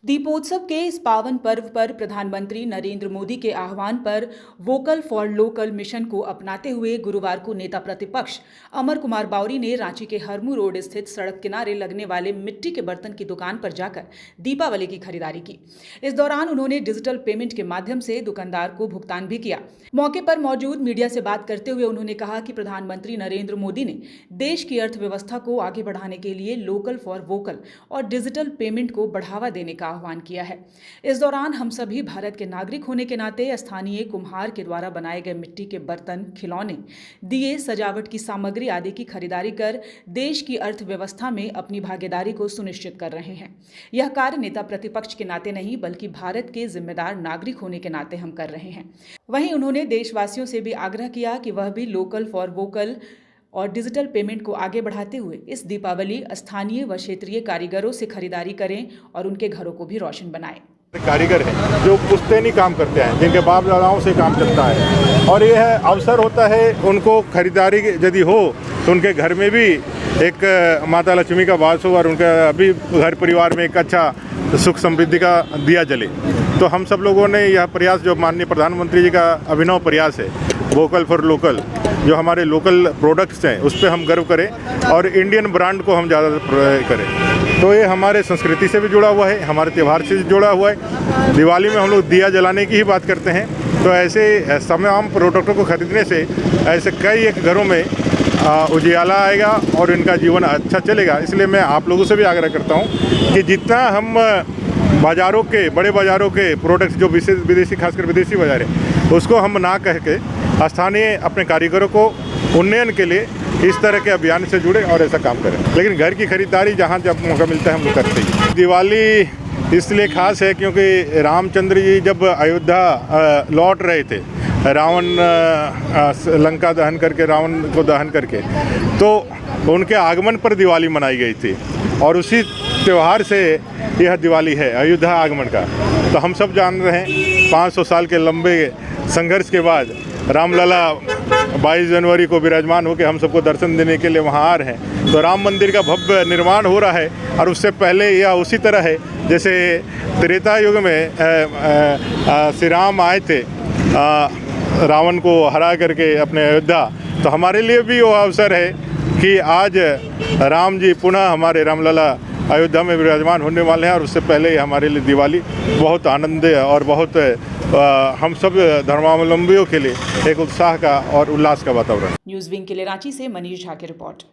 दीपोत्सव के इस पावन पर्व पर प्रधानमंत्री नरेंद्र मोदी के आह्वान पर वोकल फॉर लोकल मिशन को अपनाते हुए गुरुवार को नेता प्रतिपक्ष अमर कुमार बावरी ने रांची के हरमू रोड स्थित सड़क किनारे लगने वाले मिट्टी के बर्तन की दुकान पर जाकर दीपावली की खरीदारी की। इस दौरान उन्होंने डिजिटल पेमेंट के माध्यम से दुकानदार को भुगतान भी किया। मौके पर मौजूद मीडिया से बात करते हुए उन्होंने कहा कि प्रधानमंत्री नरेंद्र मोदी ने देश की अर्थव्यवस्था को आगे बढ़ाने के लिए लोकल फॉर वोकल और डिजिटल पेमेंट को बढ़ावा देने का आह्वान किया है। इस दौरान हम सभी भारत के नागरिक होने के नाते स्थानीय कुम्हार के द्वारा बनाए गए मिट्टी के बर्तन, खिलौने, दिए, सजावट की सामग्री आदि की खरीदारी कर देश की अर्थव्यवस्था में अपनी भागीदारी को सुनिश्चित कर रहे हैं। यह कार्य नेता प्रतिपक्ष के नाते नहीं बल्कि भारत के जिम्मेदार नागरिक होने के नाते हम कर रहे हैं। वहीं उन्होंने देशवासियों से भी आग्रह किया कि वह भी लोकल फॉर वोकल और डिजिटल पेमेंट को आगे बढ़ाते हुए इस दीपावली स्थानीय व क्षेत्रीय कारीगरों से खरीदारी करें और उनके घरों को भी रोशन बनाएं। कारीगर हैं जो पुश्तैनी काम करते हैं, जिनके बाप दादाओं से काम चलता है और यह अवसर होता है उनको खरीदारी यदि हो तो उनके घर में भी एक माता लक्ष्मी का वास हो और उनका भी घर परिवार में एक अच्छा सुख समृद्धि का दिया जले। तो हम सब लोगों ने यह प्रयास, जो माननीय प्रधानमंत्री जी का अभिनव प्रयास है, वोकल फॉर लोकल, जो हमारे लोकल प्रोडक्ट्स हैं उस पर हम गर्व करें और इंडियन ब्रांड को हम ज़्यादा करें। तो ये हमारे संस्कृति से भी जुड़ा हुआ है, हमारे त्यौहार से जुड़ा हुआ है। दिवाली में हम लोग दिया जलाने की ही बात करते हैं, तो ऐसे तमाम प्रोडक्टों को खरीदने से ऐसे कई एक घरों में उजियाला आएगा और इनका जीवन अच्छा चलेगा। इसलिए मैं आप लोगों से भी आग्रह करता हूँ कि जितना हम बाज़ारों के, बड़े बाज़ारों के प्रोडक्ट्स जो विदेशी, खासकर विदेशी बाज़ार है, उसको हम ना कह के स्थानीय अपने कारीगरों को उन्नयन के लिए इस तरह के अभियान से जुड़े और ऐसा काम करें। लेकिन घर की खरीदारी जहाँ जब मौका मिलता है हम लोग करते हैं। दिवाली इसलिए खास है क्योंकि रामचंद्र जी जब अयोध्या लौट रहे थे, रावण लंका दहन करके, रावण को दहन करके, तो उनके आगमन पर दिवाली मनाई गई थी और उसी त्यौहार से यह दिवाली है, अयोध्या आगमन का। तो हम सब जान रहे हैं 500 साल के लंबे संघर्ष के बाद रामलला 22 जनवरी को विराजमान होकर हम सबको दर्शन देने के लिए वहाँ आ रहे हैं। तो राम मंदिर का भव्य निर्माण हो रहा है और उससे पहले यह उसी तरह है जैसे त्रेता युग में श्री राम आए थे रावण को हरा करके अपने अयोध्या। तो हमारे लिए भी वो अवसर है कि आज राम जी पुनः हमारे रामलला अयोध्या में विराजमान होने वाले हैं और उससे पहले हमारे लिए दिवाली बहुत आनंद और बहुत हम सब धर्मावलंबियों के लिए एक उत्साह का और उल्लास का वातावरण। न्यूज़ विंग के लिए रांची से मनीष झा की रिपोर्ट।